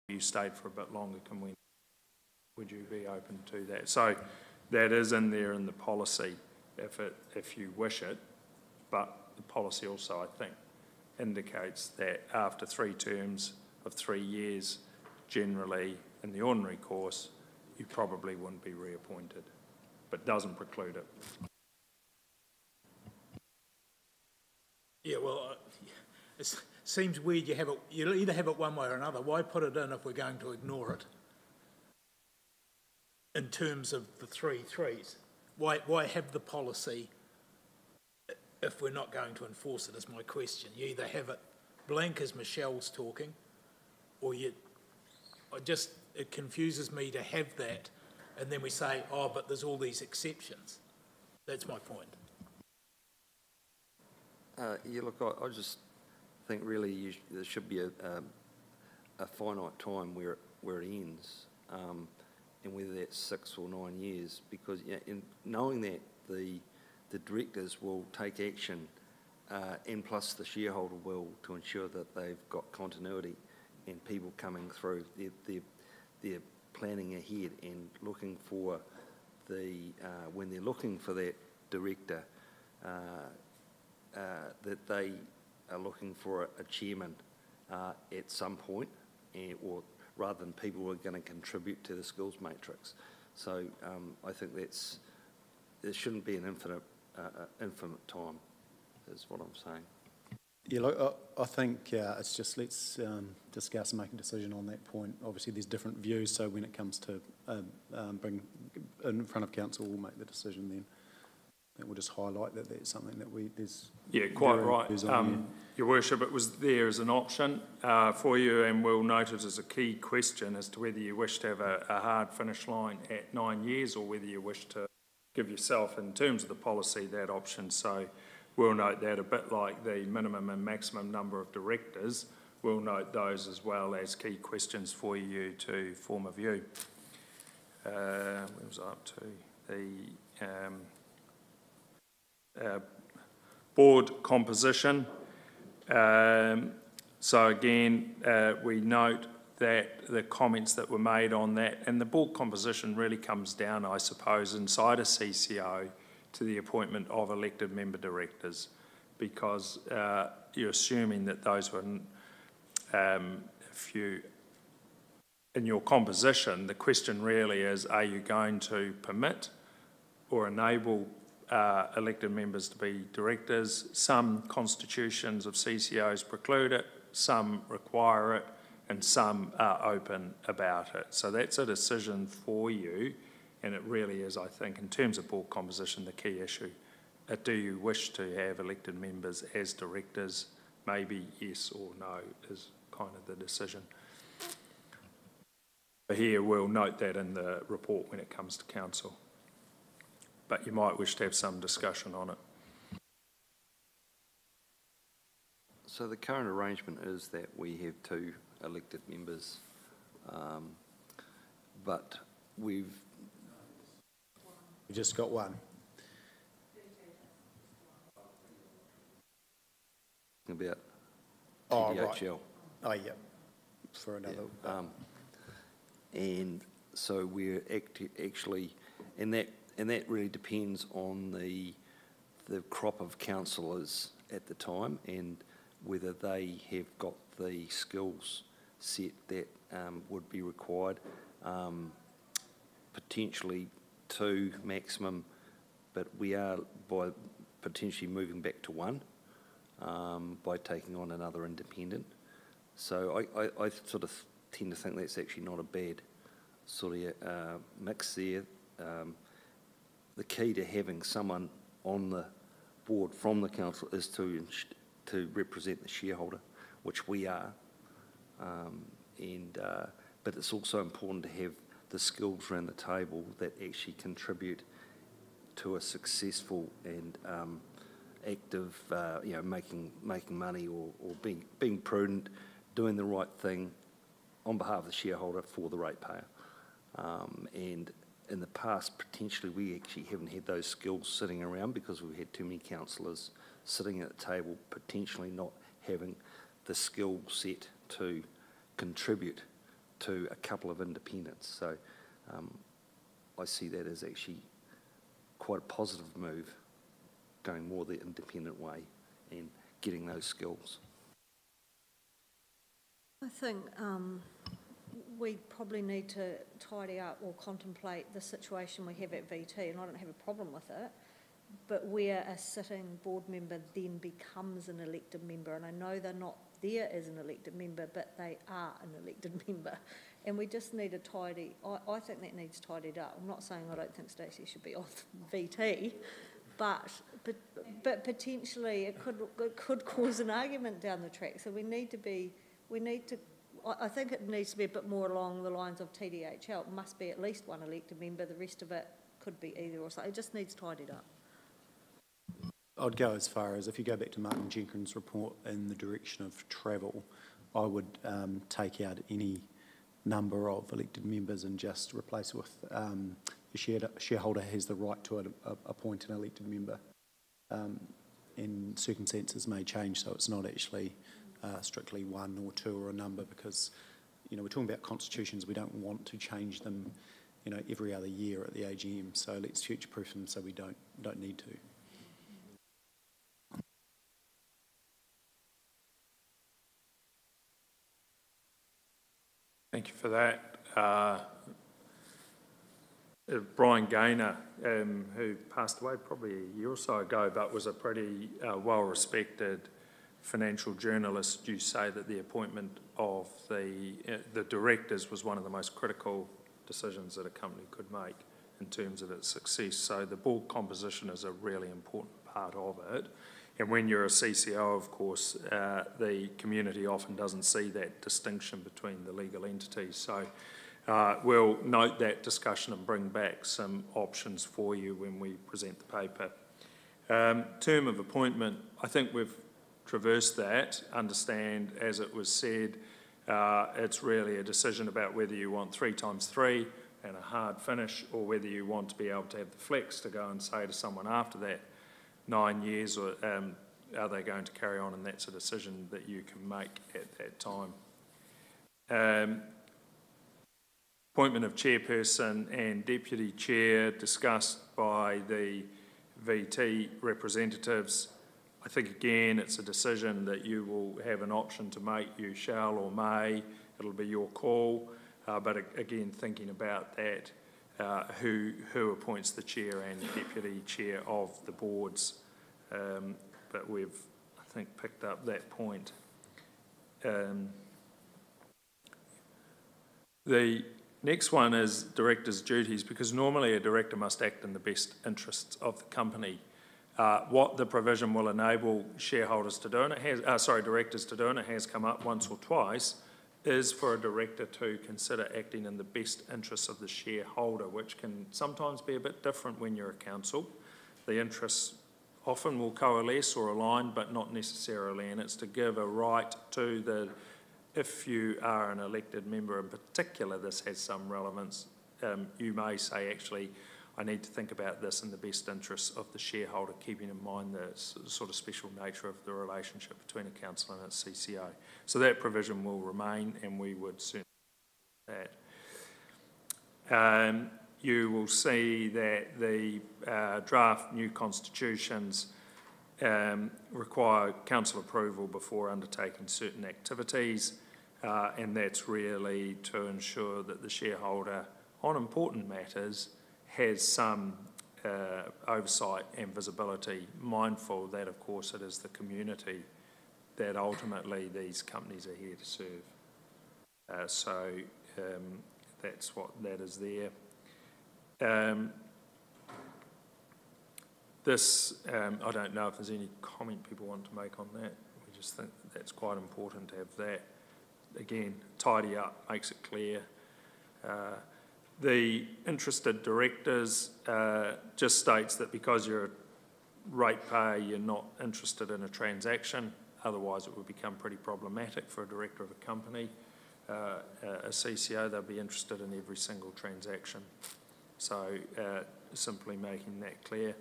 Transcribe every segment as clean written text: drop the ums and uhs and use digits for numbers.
you stayed for a bit longer, would you be open to that? So that is in there in the policy if you wish it, but the policy also, I think, indicates that after 3 terms of 3 years, generally in the ordinary course, you probably wouldn't be reappointed, but doesn't preclude it. Yeah, well, it seems weird you'll either have it one way or another. Why put it in if we're going to ignore it? In terms of the 3 threes, why have the policy if we're not going to enforce it, is my question. You either have it blank as Michelle's talking, or it confuses me to have that, and then we say, oh, but there's all these exceptions. That's my point. Yeah, look, I just think really there should be a finite time where it ends, and whether that's 6 or 9 years, because in knowing that the directors will take action, and plus the shareholder will, to ensure that they've got continuity and people coming through, they're planning ahead and looking for when they're looking for that director, that they are looking for a chairman at some point, or rather than people who are going to contribute to the skills matrix. So I think there shouldn't be an infinite time, is what I'm saying. Yeah, look, I think it's just let's discuss and make a decision on that point. Obviously, there's different views, so when it comes to bring in front of council, we'll make the decision then. And we'll just highlight that that's something that there's... Yeah, quite right. Your Worship, it was there as an option for you, and we'll note it as a key question as to whether you wish to have a hard finish line at 9 years or whether you wish to give yourself, in terms of the policy, that option. So we'll note that, a bit like the minimum and maximum number of directors, we'll note those as well as key questions for you to form a view. Where was I up to? The board composition. So again, we note that the comments that were made on that, and the board composition really comes down, I suppose, inside a CCO to the appointment of elected member directors, because you're assuming that those were, in your composition, the question really is, are you going to permit or enable elected members to be directors? Some constitutions of CCOs preclude it, some require it, and some are open about it. So that's a decision for you, and it really is, I think, in terms of board composition, the key issue. Do you wish to have elected members as directors? Maybe yes or no is kind of the decision. But here we'll note that in the report when it comes to council. But you might wish to have some discussion on it. So the current arrangement is that we have 2 elected members, but we've just got one. About TDHL. Right. Oh, yeah, for another. Yeah. And so we're actually, and that really depends on the crop of councillors at the time and whether they have got the skills set that would be required. Potentially 2 maximum, but we are by potentially moving back to 1 by taking on another independent. So I sort of tend to think that's actually not a bad sort of mix there. The key to having someone on the board from the council is to represent the shareholder, which we are, but it's also important to have the skills around the table that actually contribute to a successful and active, making money or being prudent, doing the right thing on behalf of the shareholder for the ratepayer. And in the past, potentially, we actually haven't had those skills sitting around because we've had too many councillors sitting at the table, potentially not having the skill set to contribute to a couple of independents. So I see that as actually quite a positive move, going more the independent way and getting those skills. I think we probably need to tidy up or contemplate the situation we have at VT, and I don't have a problem with it, but where a sitting board member then becomes an elected member, and I know they're not there as an elected member, but they are an elected member, and we just need to tidy, I think that needs tidied up. I'm not saying I don't think Stacey should be on VT, but potentially it could cause an argument down the track, so we need to, I think it needs to be a bit more along the lines of TDHL. It must be at least one elected member, the rest of it could be either or something. It just needs tidied up. I'd go as far as, if you go back to Martin Jenkins' report in the direction of travel, I would take out any number of elected members and just replace it with the shareholder has the right to appoint an elected member. And circumstances may change, so it's not actually strictly one or two or a number, because, you know, we're talking about constitutions. We don't want to change them, you know, every other year at the AGM. So let's future-proof them so we don't need to. Thank you for that. Brian Gaynor, who passed away probably a year or so ago, but was a pretty well-respected financial journalist, you say that the appointment of the directors was one of the most critical decisions that a company could make in terms of its success. So the board composition is a really important part of it. And when you're a CCO, of course, the community often doesn't see that distinction between the legal entities. So we'll note that discussion and bring back some options for you when we present the paper. Term of appointment, I think we've traversed that, understand, as it was said, it's really a decision about whether you want 3 times 3 and a hard finish, or whether you want to be able to have the flex to go and say to someone after that 9 years, or are they going to carry on, and that's a decision that you can make at that time. Appointment of chairperson and deputy chair discussed by the VT representatives. I think, again, it's a decision that you will have an option to make. You shall or may. It'll be your call. But again, thinking about that, who appoints the chair and deputy chair of the boards. But we've, I think, picked up that point. The next one is directors' duties, because normally a director must act in the best interests of the company. What the provision will enable shareholders to do, and it has, directors to do, and it has come up once or twice, is for a director to consider acting in the best interests of the shareholder, which can sometimes be a bit different when you're a council. The interests often will coalesce or align, but not necessarily, and it's to give a right to the, if you are an elected member in particular, this has some relevance, you may say, actually, I need to think about this in the best interests of the shareholder, keeping in mind the sort of special nature of the relationship between a council and its CCO. So that provision will remain, and we would certainly do that. You will see that the draft new constitutions require council approval before undertaking certain activities, and that's really to ensure that the shareholder, on important matters, has some oversight and visibility, mindful that, of course, it is the community that ultimately these companies are here to serve. So that's what that is there. I don't know if there's any comment people want to make on that. We just think that's quite important to have that. Again, tidy up, makes it clear. The interested directors just states that because you're a ratepayer, you're not interested in a transaction. Otherwise, it would become pretty problematic for a director of a company. A CCO, they'll be interested in every single transaction. So simply making that clear.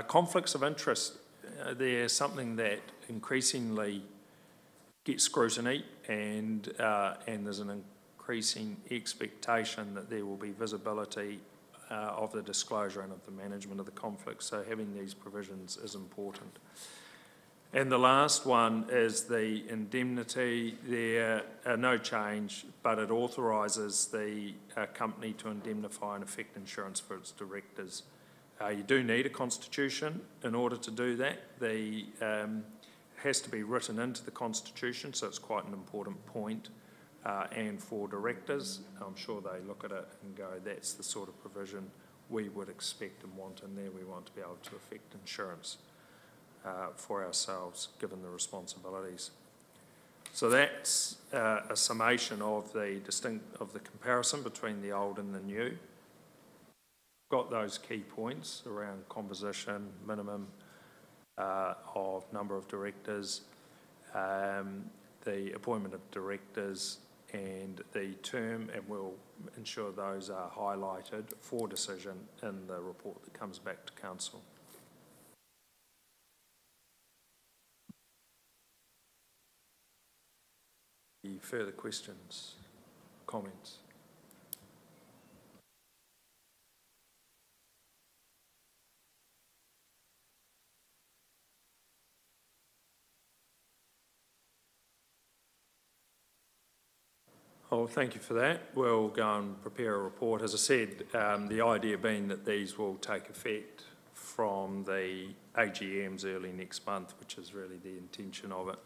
Conflicts of interest, they're something that increasingly gets scrutiny, and there's an increasing expectation that there will be visibility of the disclosure and of the management of the conflict. So having these provisions is important. And the last one is the indemnity. There no change, but it authorises the company to indemnify and effect insurance for its directors. You do need a constitution in order to do that. The has to be written into the constitution, so it's quite an important point. And for directors, I'm sure they look at it and go, that's the sort of provision we would expect and want in there. We want to be able to effect insurance for ourselves, given the responsibilities. So that's a summation of the comparison between the old and the new. Got those key points around composition, minimum of number of directors, the appointment of directors, and the term, and we'll ensure those are highlighted for decision in the report that comes back to Council. Any further questions, comments? Oh, thank you for that. We'll go and prepare a report. As I said, the idea being that these will take effect from the AGMs early next month, which is really the intention of it.